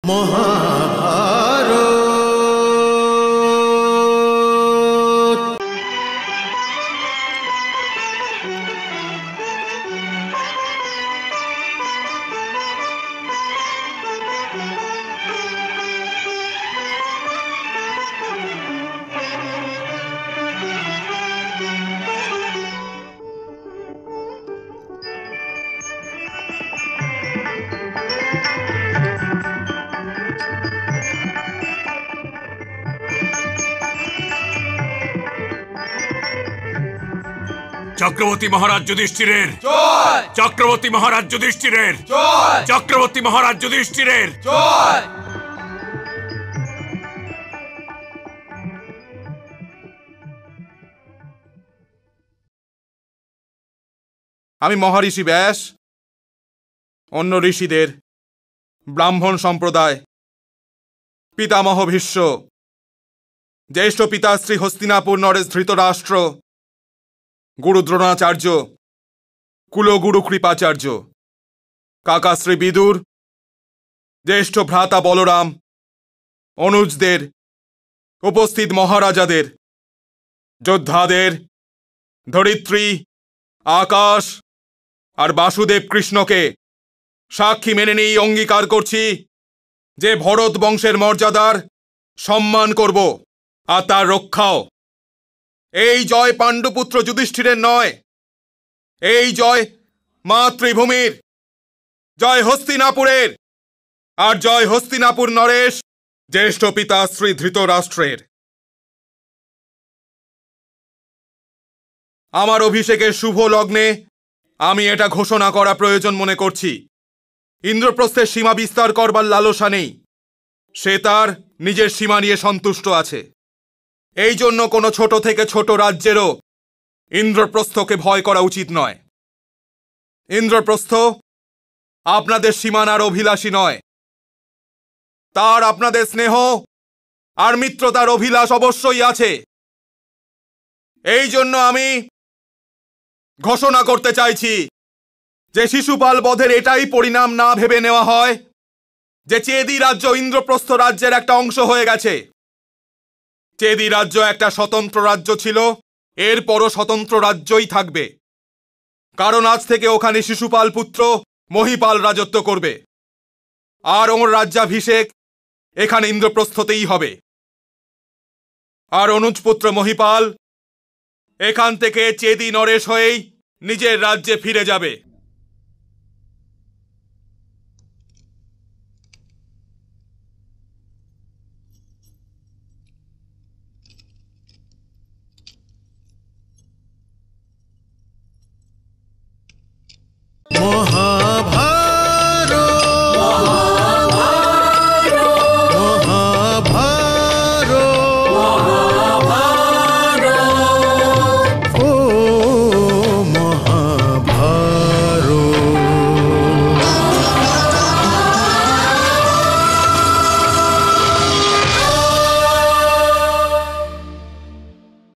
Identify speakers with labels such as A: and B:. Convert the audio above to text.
A: মহাভারত।
B: চক্রবর্তী মহারাজ যুধিষ্ঠিরের জয়। চক্রবর্তী মহারাজ যুধিষ্ঠিরের জয়। চক্রবর্তী মহারাজ যুধিষ্ঠিরের জয়।
C: আমি মহারিষি ব্যাস, অন্য ঋষিদের, ব্রাহ্মণ সম্প্রদায়, পিতামহ ভীষ্ম, জ্যেষ্ঠ পিতাশ্রী হস্তিনাপুর নরেশ ধৃতরাষ্ট্র, গুরু দ্রোণাচার্য, কুলগুরু কৃপাচার্য, কাকাশ্রী বিদুর, জ্যেষ্ঠ ভ্রাতা বলরাম, অনুজদের, উপস্থিত মহারাজাদের, যোদ্ধাদের, ধরিত্রী, আকাশ আর বাসুদেব কৃষ্ণকে সাক্ষী মেনে নিয়ে অঙ্গীকার করছি যে ভরত বংশের মর্যাদার সম্মান করব আর তার রক্ষাও। এই জয় পাণ্ডুপুত্র যুধিষ্ঠিরের নয়, এই জয় মাতৃভূমির, জয় হস্তিনাপুরের, আর জয় হস্তিনাপুর নরেশ জ্যেষ্ঠ পিতা শ্রী ধৃতরাষ্ট্রের। আমার অভিষেকের শুভ লগ্নে আমি এটা ঘোষণা করা প্রয়োজন মনে করছি, ইন্দ্রপ্রস্থের সীমা বিস্তার করবার লালসা নেই, সে তার নিজের সীমা নিয়ে সন্তুষ্ট আছে। এই জন্য কোনো ছোট থেকে ছোট রাজ্যেরও ইন্দ্রপ্রস্থকে ভয় করা উচিত নয়। ইন্দ্রপ্রস্থ আপনাদের সীমানার অভিলাষী নয়, তার আপনাদের স্নেহ আর মিত্রতার অভিলাষ অবশ্যই আছে। এই জন্য আমি ঘোষণা করতে চাইছি যে শিশুপাল বধের এটাই পরিণাম না ভেবে নেওয়া হয় যে চেদি রাজ্য ইন্দ্রপ্রস্থ রাজ্যের একটা অংশ হয়ে গেছে। চেদি রাজ্য একটা স্বতন্ত্র রাজ্য ছিল, এরপরও স্বতন্ত্র রাজ্যই থাকবে, কারণ আজ থেকে ওখানে শিশুপাল পুত্র মহিপাল রাজত্ব করবে, আর ওর রাজ্যাভিষেক এখানে ইন্দ্রপ্রস্থতেই হবে। আর অনুজপুত্র মহিপাল এখান থেকে চেদি নরেশ হয়েই নিজের রাজ্যে ফিরে যাবে।